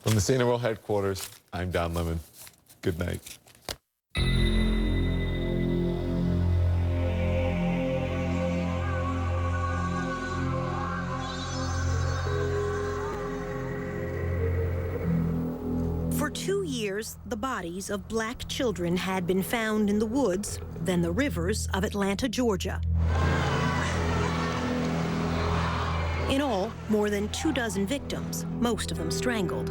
From the St. World headquarters, I'm Don Lemon. Good night. For 2 years, the bodies of black children had been found in the woods, then the rivers of Atlanta, Georgia. In all, more than 24 victims, most of them strangled.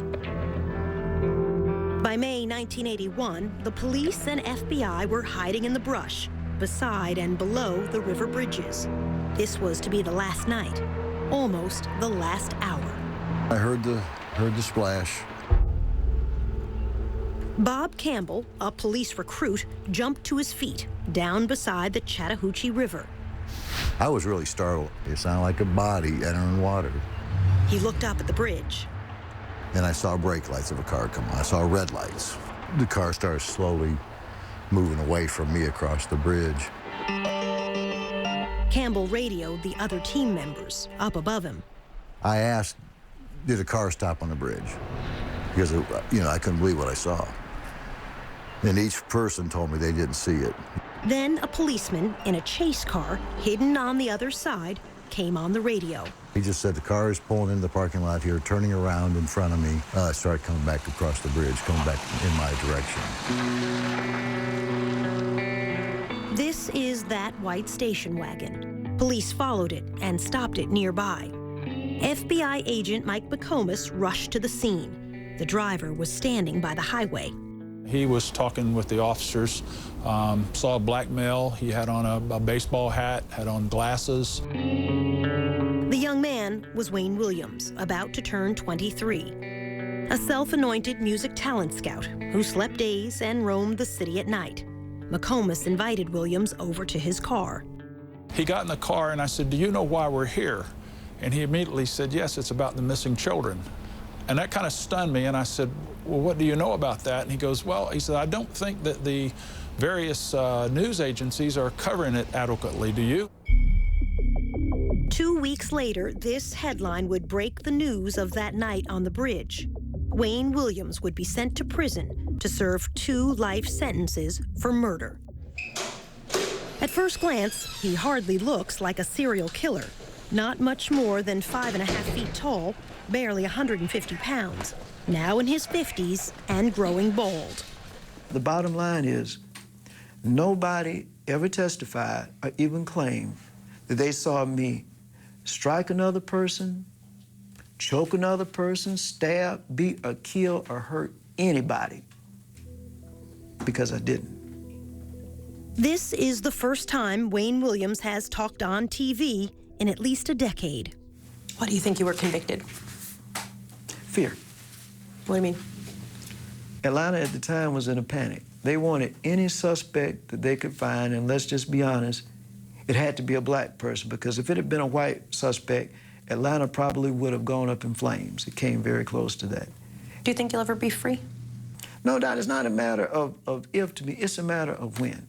By May 1981, the police and FBI were hiding in the brush, beside and below the river bridges. This was to be the last night, almost the last hour. I heard the splash. Bob Campbell, a police recruit, jumped to his feet, down beside the Chattahoochee River. I was really startled. It sounded like a body entering water. He looked up at the bridge. And I saw brake lights of a car come on. I saw red lights. The car started slowly moving away from me across the bridge. Campbell radioed the other team members up above him. I asked, did the car stop on the bridge? Because, I couldn't believe what I saw. And each person told me they didn't see it. Then a policeman in a chase car, hidden on the other side, came on the radio. He just said, the car is pulling into the parking lot here, turning around in front of me. Started coming back across the bridge, coming back in my direction. This is that white station wagon. Police followed it and stopped it nearby. FBI agent Mike McComas rushed to the scene. The driver was standing by the highway. He was talking with the officers, saw a black male. He had on a baseball hat, had on glasses. The young man was Wayne Williams, about to turn 23, a self-anointed music talent scout who slept days and roamed the city at night. McComas invited Williams over to his car. He got in the car and I said, do you know why we're here? And he immediately said, yes, it's about the missing children. And that kind of stunned me, and I said, well, what do you know about that? And he goes, well, he said, I don't think that the various news agencies are covering it adequately, do you? 2 weeks later, this headline would break the news of that night on the bridge. Wayne Williams would be sent to prison to serve 2 life sentences for murder. At first glance, he hardly looks like a serial killer. Not much more than 5.5 feet tall, barely 150 pounds, now in his 50s and growing bald. The bottom line is, nobody ever testified or even claimed that they saw me strike another person, choke another person, stab, beat, or kill, or hurt anybody, because I didn't. This is the first time Wayne Williams has talked on TV in at least a decade. Why do you think you were convicted? Fear. What do you mean? Atlanta at the time was in a panic. They wanted any suspect that they could find, and let's just be honest, it had to be a black person, because if it had been a white suspect, Atlanta probably would have gone up in flames. It came very close to that. Do you think you'll ever be free? No, Don, it's not a matter of if to me, it's a matter of when.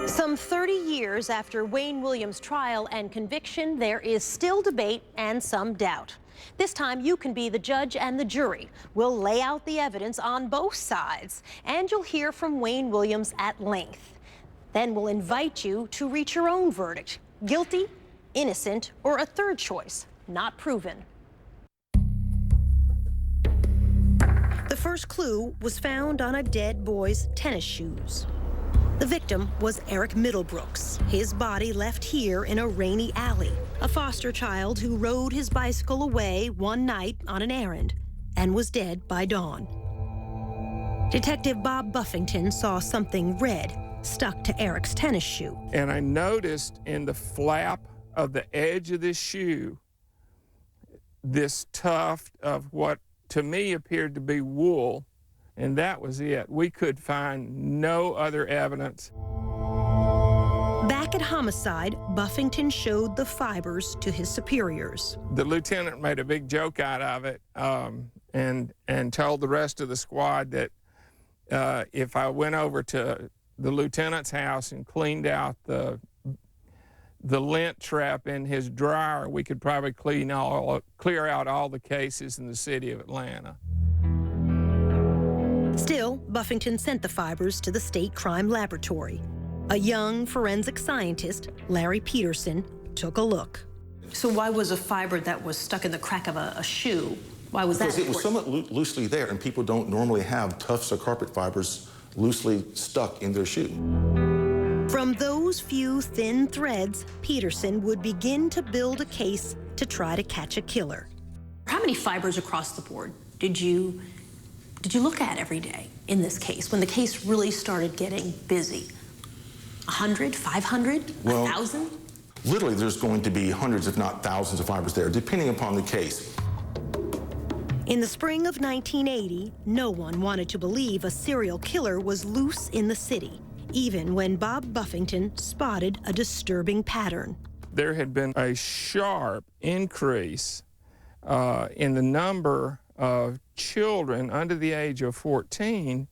Some 30 years after Wayne Williams' trial and conviction, there is still debate and some doubt. This time, you can be the judge and the jury. We'll lay out the evidence on both sides, and you'll hear from Wayne Williams at length. Then we'll invite you to reach your own verdict: guilty, innocent, or a third choice, not proven. The first clue was found on a dead boy's tennis shoes. The victim was Eric Middlebrooks, his body left here in a rainy alley, a foster child who rode his bicycle away one night on an errand and was dead by dawn. Detective Bob Buffington saw something red stuck to Eric's tennis shoe. And I noticed in the flap of the edge of this shoe, this tuft of what to me appeared to be wool. And that was it. We could find no other evidence. Back at homicide, Buffington showed the fibers to his superiors. The lieutenant made a big joke out of it and told the rest of the squad that if I went over to the lieutenant's house and cleaned out the the lint trap in his dryer, we could probably clear out all the cases in the city of Atlanta. Still, Buffington sent the fibers to the state crime laboratory. A young forensic scientist, Larry Peterson, took a look. So why was a fiber that was stuck in the crack of a shoe, why was that Because it was important? somewhat loosely there, and people don't normally have tufts or carpet fibers loosely stuck in their shoe. From those few thin threads, Peterson would begin to build a case to try to catch a killer. How many fibers across the board did you look at every day in this case, when the case really started getting busy? 100, 500, Well, 1,000? Literally, there's going to be hundreds, if not thousands, of fibers there, depending upon the case. In the spring of 1980, no one wanted to believe a serial killer was loose in the city, even when Bob Buffington spotted a disturbing pattern. There had been a sharp increase in the number of children under the age of 14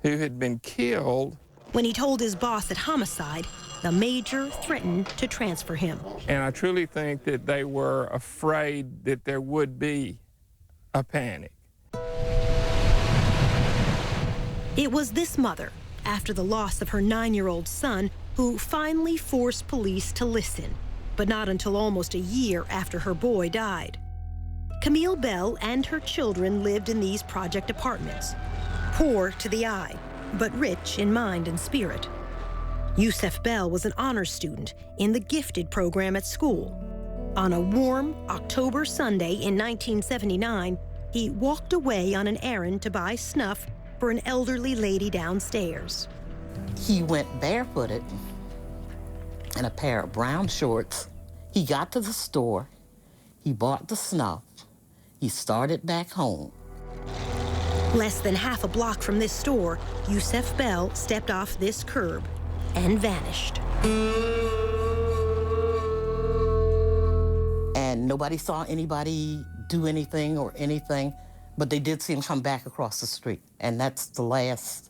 who had been killed. When he told his boss at Homicide, the major threatened to transfer him. And I truly think that they were afraid that there would be a panic. It was this mother, after the loss of her 9-year-old son, who finally forced police to listen, but not until almost a year after her boy died. Camille Bell and her children lived in these project apartments, poor to the eye, but rich in mind and spirit. Yousef Bell was an honors student in the gifted program at school. On a warm October Sunday in 1979, he walked away on an errand to buy snuff for an elderly lady downstairs. He went barefooted in a pair of brown shorts. He got to the store, he bought the snuff, he started back home. Less than half a block from this store, Yousef Bell stepped off this curb and vanished. And nobody saw anybody do anything or anything, but they did see him come back across the street. And that's the last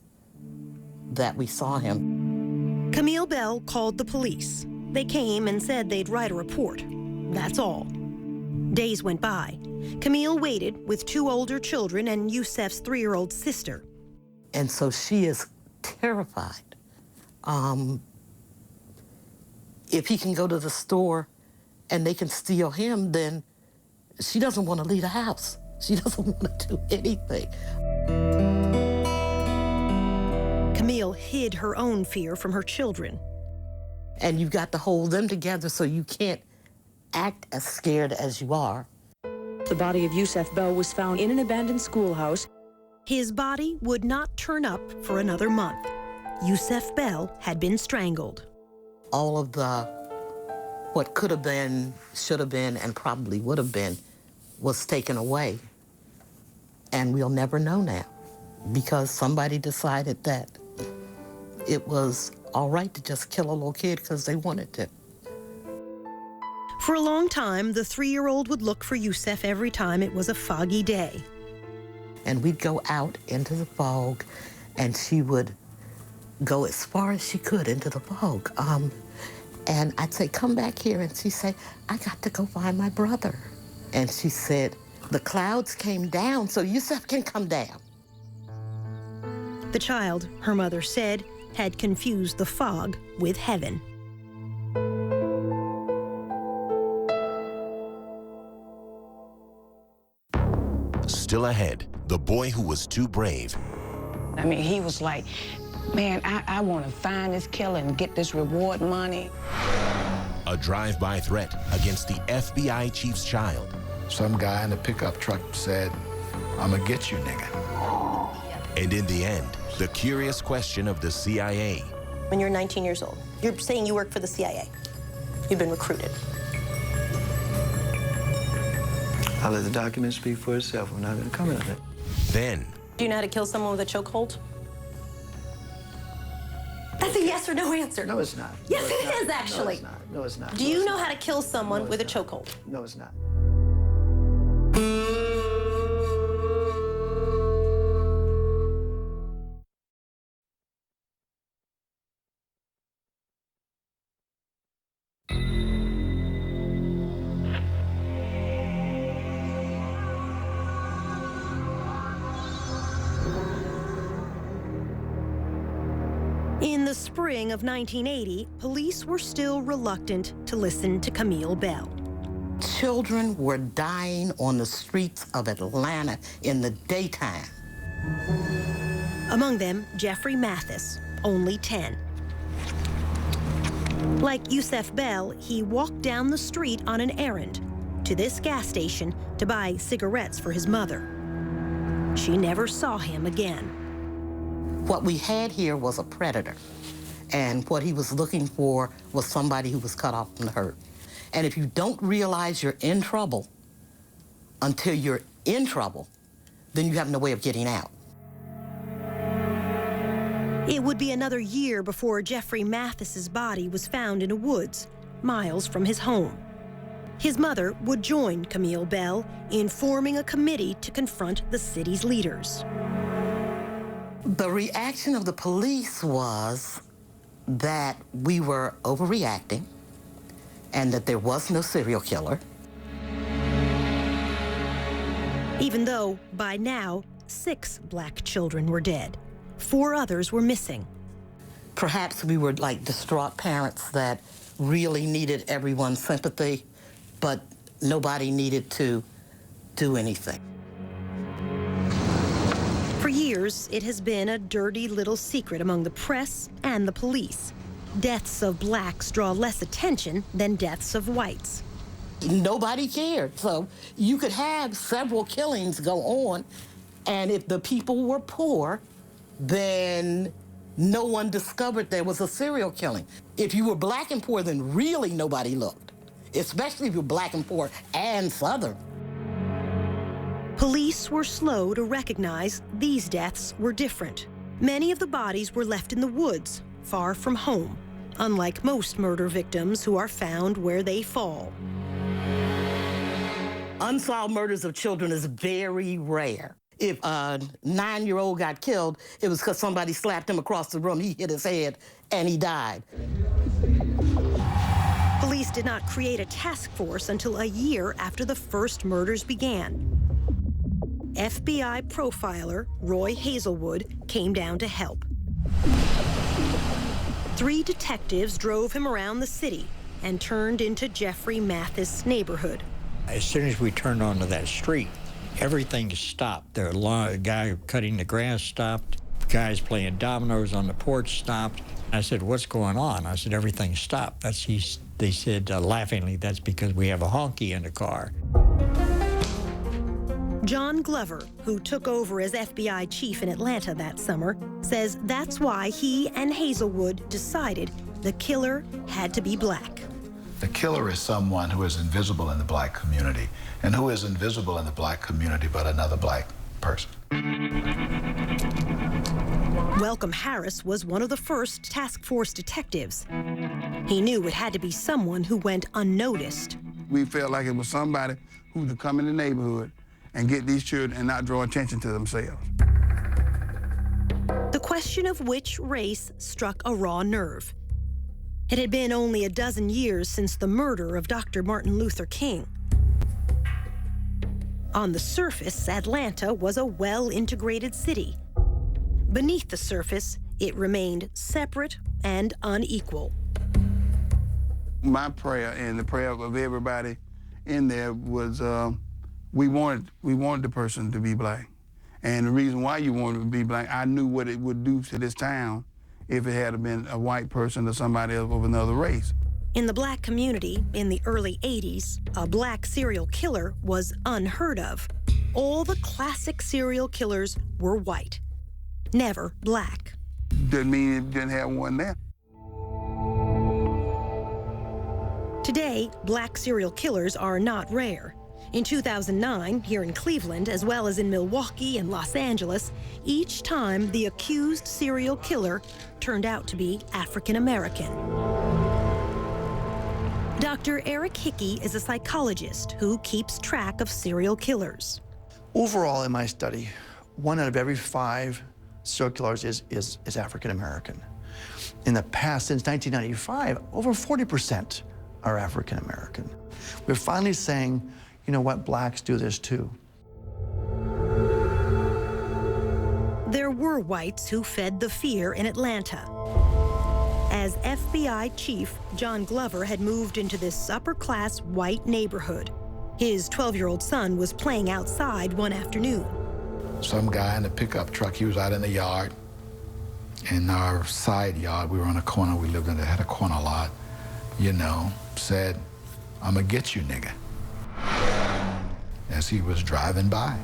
that we saw him. Camille Bell called the police. They came and said they'd write a report. That's all. Days went by. Camille waited with 2 older children and Yousef's 3-year-old sister. And so she is terrified. If he can go to the store and they can steal him, then she doesn't want to leave the house. She doesn't want to do anything. Camille hid her own fear from her children. And you've got to hold them together so you can't act as scared as you are. The body of Yousef Bell was found in an abandoned schoolhouse. His body would not turn up for another month. Yousef Bell had been strangled. All of the what could have been, should have been, and probably would have been was taken away. And we'll never know now because somebody decided that it was all right to just kill a little kid because they wanted to. For a long time, the 3-year-old would look for Yousef every time it was a foggy day. And we'd go out into the fog, and she would go as far as she could into the fog. And I'd say, come back here, and she'd say, I got to go find my brother. And she said, the clouds came down, so Yousef can come down. The child, her mother said, had confused the fog with heaven. Still ahead, the boy who was too brave. I mean, he was like, man, I want to find this killer and get this reward money. A drive-by threat against the FBI chief's child. Some guy in a pickup truck said, I'm gonna get you, nigga. And in the end, the curious question of the CIA. When you're 19 years old, you're saying you work for the CIA. You've been recruited. I'll let the document speak for itself. I'm not going to comment on it. Then. Do you know how to kill someone with a chokehold? That's a yes or no answer. No, it's not. Yes, no, it is, actually. No, it's not. No, it's not. Do you know how to kill someone with a chokehold? No, it's not. the spring of 1980, police were still reluctant to listen to Camille Bell. Children were dying on the streets of Atlanta in the daytime. Among them, Jeffrey Mathis, only 10. Like Yousef Bell, he walked down the street on an errand to this gas station to buy cigarettes for his mother. She never saw him again. What we had here was a predator, and what he was looking for was somebody who was cut off from the herd. And if you don't realize you're in trouble until you're in trouble, then you have no way of getting out. It would be another year before Jeffrey Mathis's body was found in a woods, miles from his home. His mother would join Camille Bell in forming a committee to confront the city's leaders. The reaction of the police was that we were overreacting and that there was no serial killer. Even though, by now, 6 black children were dead. 4 others were missing. Perhaps we were like distraught parents that really needed everyone's sympathy, but nobody needed to do anything. For years, it has been a dirty little secret among the press and the police. Deaths of blacks draw less attention than deaths of whites. Nobody cared. So you could have several killings go on, and if the people were poor, then no one discovered there was a serial killing. If you were black and poor, then really nobody looked, especially if you're black and poor and Southern. Police were slow to recognize these deaths were different. Many of the bodies were left in the woods, far from home, unlike most murder victims who are found where they fall. Unsolved murders of children is very rare. If a 9-year-old got killed, it was because somebody slapped him across the room, he hit his head, and he died. Police did not create a task force until a year after the first murders began. FBI profiler Roy Hazelwood came down to help. 3 detectives drove him around the city and turned into Jeffrey Mathis' neighborhood. As soon as we turned onto that street, everything stopped. The guy cutting the grass stopped. Guys playing dominoes on the porch stopped. I said, "What's going on?" I said, "Everything stopped." They said laughingly, "That's because we have a honky in the car." John Glover, who took over as FBI chief in Atlanta that summer, says that's why he and Hazelwood decided the killer had to be black. The killer is someone who is invisible in the black community. And who is invisible in the black community but another black person? Welcome Harris was one of the first task force detectives. He knew it had to be someone who went unnoticed. We felt like it was somebody who would come in the neighborhood and get these children and not draw attention to themselves. The question of which race struck a raw nerve. It had been only a dozen years since the murder of Dr. Martin Luther King. On the surface, Atlanta was a well-integrated city. Beneath the surface, it remained separate and unequal. My prayer and the prayer of everybody in there was we wanted the person to be black. And the reason why you wanted to be black, I knew what it would do to this town if it had been a white person or somebody else of another race. In the black community in the early 80s, a black serial killer was unheard of. All the classic serial killers were white, never black. Doesn't mean it didn't have one there. Today, black serial killers are not rare. In 2009, here in Cleveland, as well as in Milwaukee and Los Angeles, each time the accused serial killer turned out to be African American. Dr. Eric Hickey is a psychologist who keeps track of serial killers. Overall, in my study, 1 out of every 5 serial killers is African American. In the past, since 1995, over 40% are African American. We're finally saying, you know what, blacks do this too. There were whites who fed the fear in Atlanta. as FBI Chief John Glover had moved into this upper-class white neighborhood. His 12-year-old son was playing outside one afternoon. Some guy in a pickup truck, he was out in the yard. In our side yard, we were on a corner, we lived in, had a corner lot, you know, said, "I'm gonna get you, nigga," as he was driving by.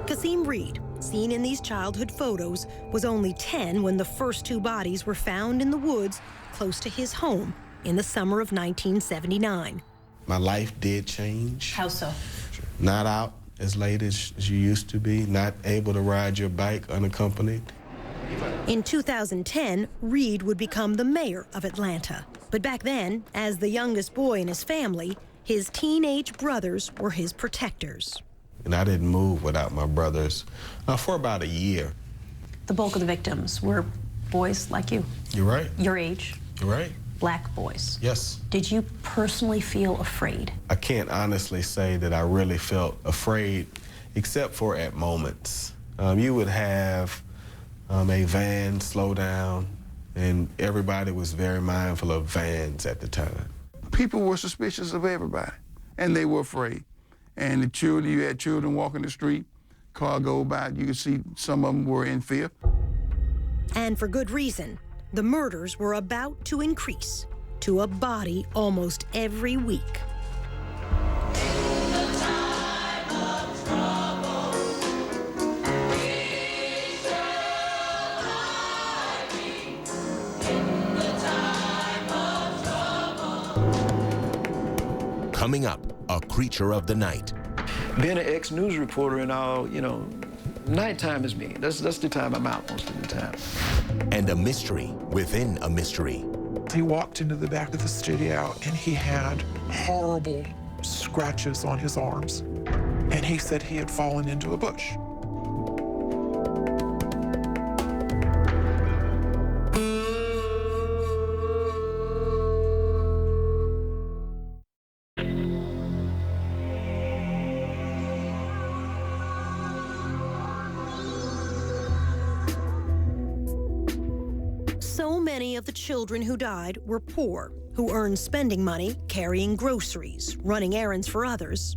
Kasim Reed, seen in these childhood photos, was only 10 when the first two bodies were found in the woods close to his home in the summer of 1979. My life did change. How so? Not out as late as you used to be, not able to ride your bike unaccompanied. In 2010, Reed would become the mayor of Atlanta. But back then, as the youngest boy in his family, his teenage brothers were his protectors. And I didn't move without my brothers for about a year. The bulk of the victims were boys like you. You're right. Your age. You're right. Black boys. Yes. Did you personally feel afraid? I can't honestly say that I really felt afraid, except for at moments. You would have a van slow down, and everybody was very mindful of vans at the time. People were suspicious of everybody, and they were afraid. And the children, you had children walking the street, car go by, you could see some of them were in fear. And for good reason. The murders were about to increase to a body almost every week. Coming up, a creature of the night. Being an ex-news reporter and all, you know, nighttime is me. That's the time I'm out most of the time. And a mystery within a mystery. He walked into the back of the studio and he had horrible scratches on his arms. And he said he had fallen into a bush. So many of the children who died were poor, who earned spending money carrying groceries, running errands for others.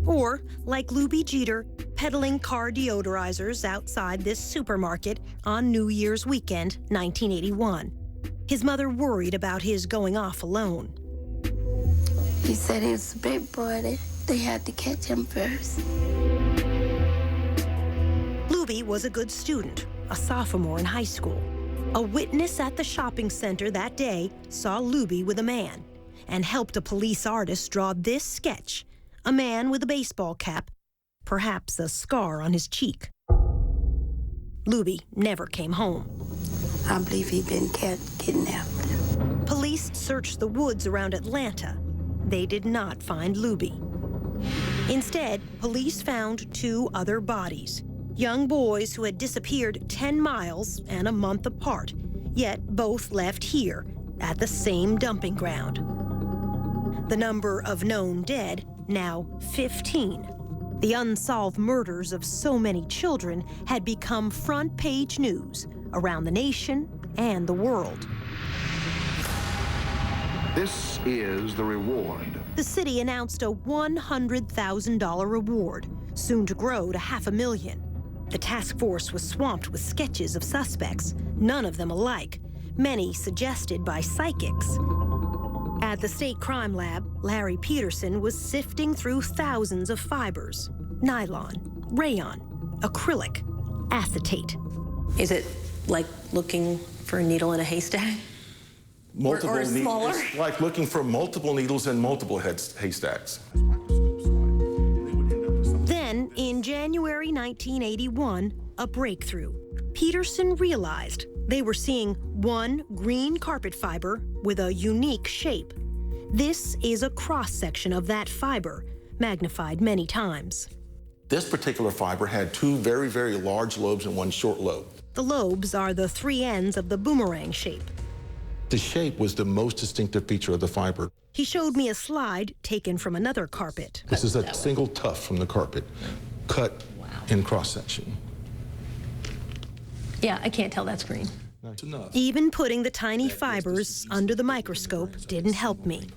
Or, like Luby Jeter, peddling car deodorizers outside this supermarket on New Year's weekend, 1981. His mother worried about his going off alone. He said he was a big boy. They had to catch him first. Luby was a good student, a sophomore in high school. A witness at the shopping center that day saw Luby with a man and helped a police artist draw this sketch, a man with a baseball cap, perhaps a scar on his cheek. Luby never came home. I believe he'd been kidnapped. Police searched the woods around Atlanta. They did not find Luby. Instead, police found two other bodies. Young boys who had disappeared 10 miles and a month apart, yet both left here at the same dumping ground. The number of known dead, now 15. The unsolved murders of so many children had become front-page news around the nation and the world. This is the reward. The city announced a $100,000 reward, soon to grow to $500,000. The task force was swamped with sketches of suspects, none of them alike, many suggested by psychics. At the state crime lab, Larry Peterson was sifting through thousands of fibers: nylon, rayon, acrylic, acetate. Is it like looking for a needle in a haystack? Or smaller? It's like looking for multiple needles in multiple haystacks. Then, in January 1981, a breakthrough. Peterson realized they were seeing one green carpet fiber with a unique shape. This is a cross-section of that fiber, magnified many times. This particular fiber had two very, very large lobes and one short lobe. The lobes are the three ends of the boomerang shape. The shape was the most distinctive feature of the fiber. He showed me a slide taken from another carpet. This is a single tuft from the carpet, cut in cross-section. Yeah, I can't tell that's green. That's enough. Even putting the tiny fibers under the microscope didn't help me.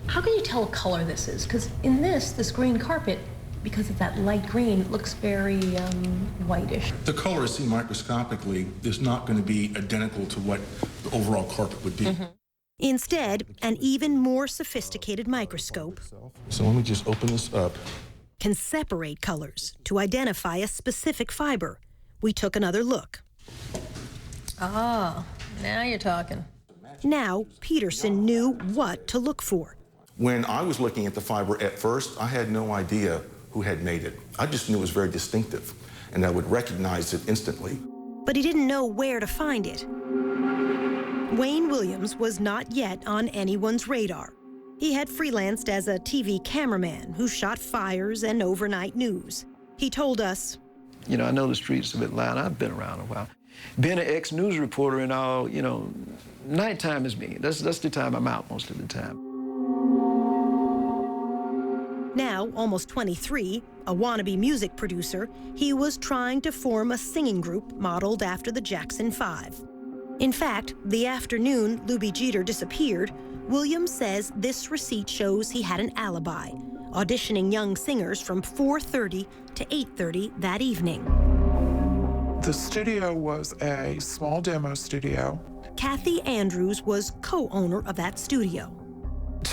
How can you tell what color this is? Because in this green carpet, because of that light green, it looks very whitish. The color seen microscopically is not going to be identical to what the overall carpet would be. Instead, an even more sophisticated microscope So let me just open this up. can separate colors to identify a specific fiber. We took another look. Oh, now you're talking. Now, Peterson knew what to look for. When I was looking at the fiber at first, I had no idea who had made it. I just knew it was very distinctive, and I would recognize it instantly. But he didn't know where to find it. Wayne Williams was not yet on anyone's radar. He had freelanced as a TV cameraman who shot fires and overnight news. He told us, You know, I know the streets of Atlanta. I've been around a while. Being an ex-news reporter and all, you know, nighttime is me. That's the time I'm out most of the time. now almost 23, a wannabe music producer, he was trying to form a singing group modeled after the Jackson 5. In fact, the afternoon Luby Jeter disappeared, Williams says this receipt shows he had an alibi, auditioning young singers from 4:30 to 8:30 that evening. The studio was a small demo studio. Kathy Andrews was co-owner of that studio.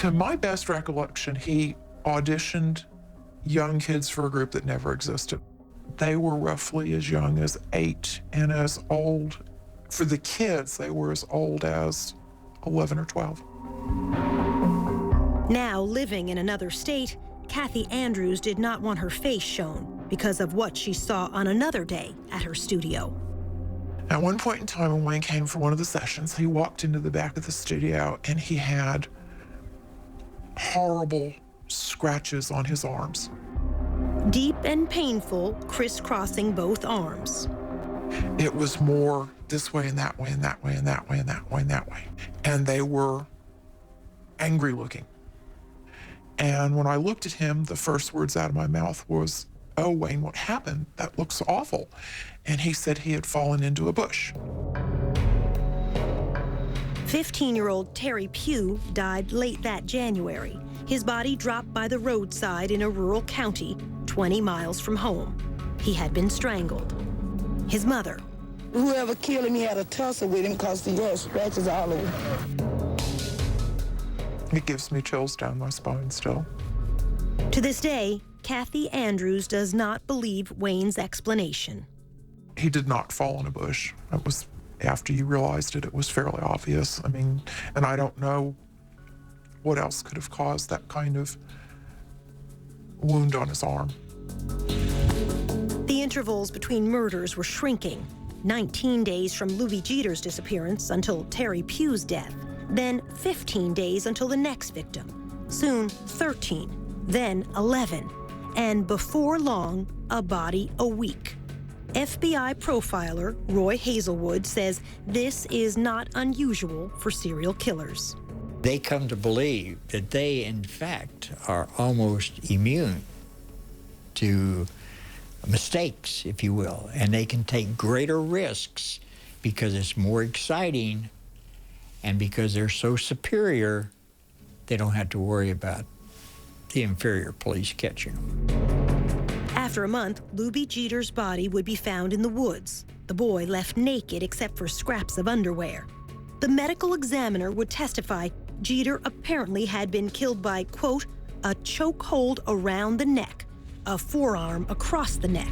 To my best recollection, he auditioned young kids for a group that never existed. They were roughly as young as 8 and as old, for the kids, they were as old as 11 or 12. Now living in another state, Kathy Andrews did not want her face shown because of what she saw on another day at her studio. At one point in time, when Wayne came for one of the sessions, he walked into the back of the studio and he had horrible scratches on his arms. Deep and painful, crisscrossing both arms. It was more this way and that way and that way and that way and that way and that way. And they were angry looking. And when I looked at him, the first words out of my mouth was, "Oh, Wayne, what happened? That looks awful." And he said he had fallen into a bush. 15-year-old Terry Pugh died late that January. His body dropped by the roadside in a rural county, 20 miles from home. He had been strangled. His mother. Whoever killed him, he had a tussle with him because he had scratches all over. It gives me chills down my spine still. To this day, Kathy Andrews does not believe Wayne's explanation. He did not fall in a bush. It was, after you realized it, it was fairly obvious. I mean, and I don't know what else could have caused that kind of wound on his arm. The intervals between murders were shrinking. 19 days from Luby Jeter's disappearance until Terry Pugh's death. Then 15 days until the next victim. Soon 13, then 11. And before long, a body a week. FBI profiler Roy Hazelwood says this is not unusual for serial killers. They come to believe that they, in fact, are almost immune to mistakes, if you will, and they can take greater risks because it's more exciting, and because they're so superior, they don't have to worry about the inferior police catching them. After a month, Luby Jeter's body would be found in the woods, the boy left naked except for scraps of underwear. The medical examiner would testify Jeter apparently had been killed by, quote, a chokehold around the neck, a forearm across the neck.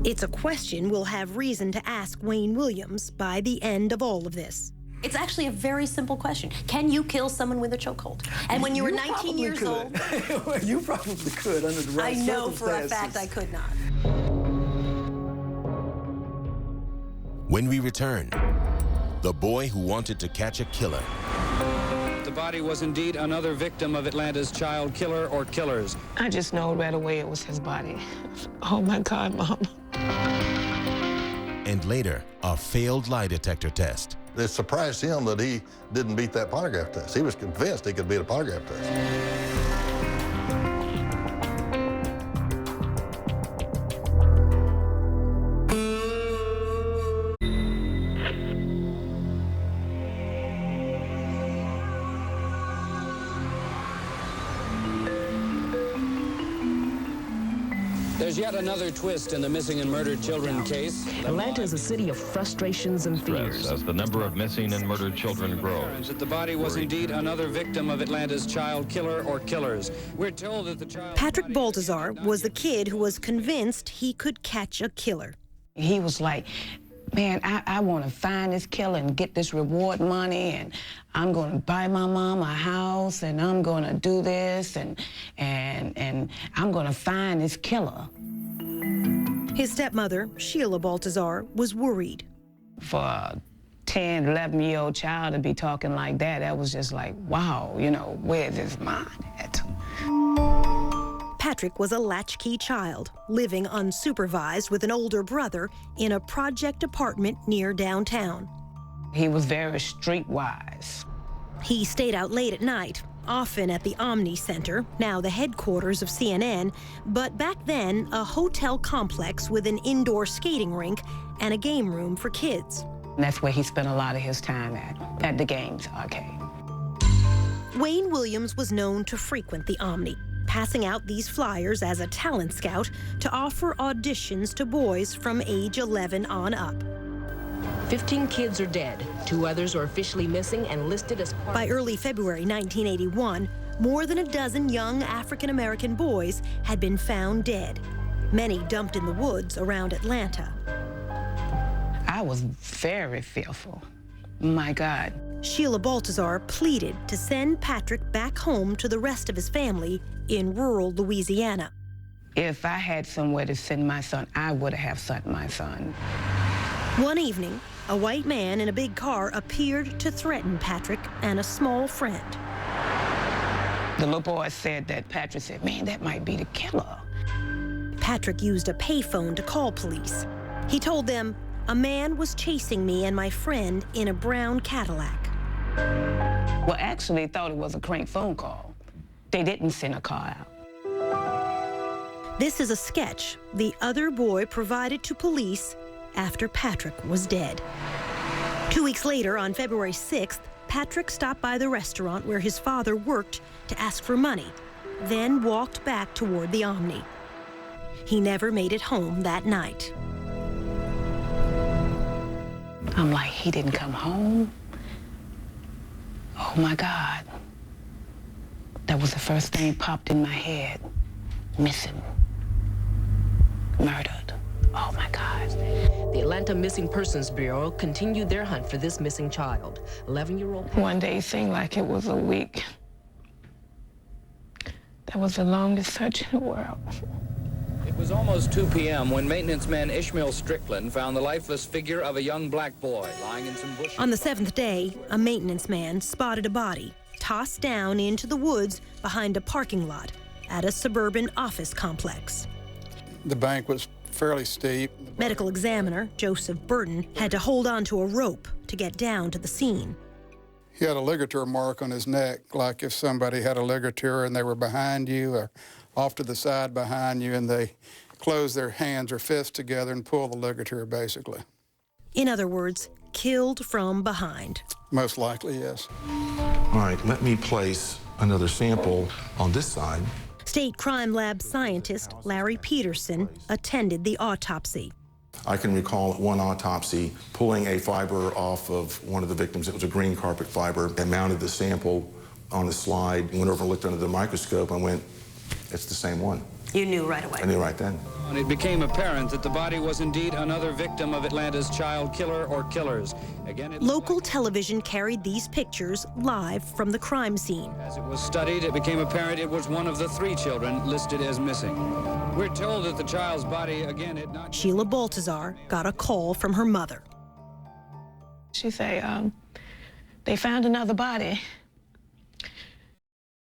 It's a question we'll have reason to ask Wayne Williams by the end of all of this. It's actually a very simple question. Can you kill someone with a chokehold? And when you were 19 years old... You probably could under the right I know circumstances. for a fact I could not. When we return, the boy who wanted to catch a killer. The body was indeed another victim of Atlanta's child killer or killers. I just know right away it was his body. Oh my God, Mom. And later, a failed lie detector test. It surprised him that he didn't beat that polygraph test. He was convinced he could beat a polygraph test. There's yet another twist in the missing and murdered children case. Atlanta is a city of frustrations and fears. As the number of missing and murdered children grows. That the body was indeed another victim of Atlanta's child killer or killers. We're told that the child... Patrick Baltazar was the kid who was convinced he could catch a killer. He was like, man, I want to find this killer and get this reward money, and I'm going to buy my mom a house, and I'm going to do this, and I'm going to find this killer. His stepmother, Sheila Baltazar, was worried. For a 10, 11-year-old child to be talking like that was just like, wow, you know, where's his mind at? Patrick was a latchkey child, living unsupervised with an older brother in a project apartment near downtown. He was very streetwise. He stayed out late at night, often at the Omni Center, now the headquarters of CNN, but back then a hotel complex with an indoor skating rink and a game room for kids. And that's where he spent a lot of his time at the games arcade. Wayne Williams was known to frequent the Omni, passing out these flyers as a talent scout to offer auditions to boys from age 11 on up. 15 kids are dead. 2 others are officially missing and listed as part... By early February 1981, more than a dozen young African-American boys had been found dead, many dumped in the woods around Atlanta. I was very fearful. My God. Sheila Baltazar pleaded to send Patrick back home to the rest of his family in rural Louisiana. If I had somewhere to send my son, I would have sent my son. One evening, a white man in a big car appeared to threaten Patrick and a small friend. The little boy said that Patrick said, man, that might be the killer. Patrick used a payphone to call police. He told them, a man was chasing me and my friend in a brown Cadillac. Well, actually, they thought it was a crank phone call. They didn't send a car out. This is a sketch the other boy provided to police after Patrick was dead. 2 weeks later, on February 6th, Patrick stopped by the restaurant where his father worked to ask for money, then walked back toward the Omni. He never made it home that night. I'm like, he didn't come home? Oh my God. That was the first thing popped in my head. Missing. Murdered. Oh my God. The Atlanta Missing Persons Bureau continued their hunt for this missing child. 11-year-old. One day seemed like it was a week. That was the longest search in the world. It was almost 2 p.m. when maintenance man Ishmael Strickland found the lifeless figure of a young black boy lying in some bushes. On the 7th day, a maintenance man spotted a body tossed down into the woods behind a parking lot at a suburban office complex. The bank was fairly steep. Medical examiner Yousef Bell had to hold on to a rope to get down to the scene. He had a ligature mark on his neck, like if somebody had a ligature and they were behind you or off to the side behind you and they close their hands or fists together and pull the ligature, basically. In other words, killed from behind. Most likely, yes. All right, let me place another sample on this side. State Crime Lab scientist Larry Peterson attended the autopsy. I can recall at one autopsy pulling a fiber off of one of the victims. It was a green carpet fiber. I mounted the sample on the slide, went over and looked under the microscope and went, it's the same one. You knew right away. I knew right then. And it became apparent that the body was indeed another victim of Atlanta's child killer or killers. Again, local television carried these pictures live from the crime scene. As it was studied, it became apparent it was one of the 3 children listed as missing. We're told that the child's body, again, had not... Sheila Baltazar got a call from her mother. She said, they found another body.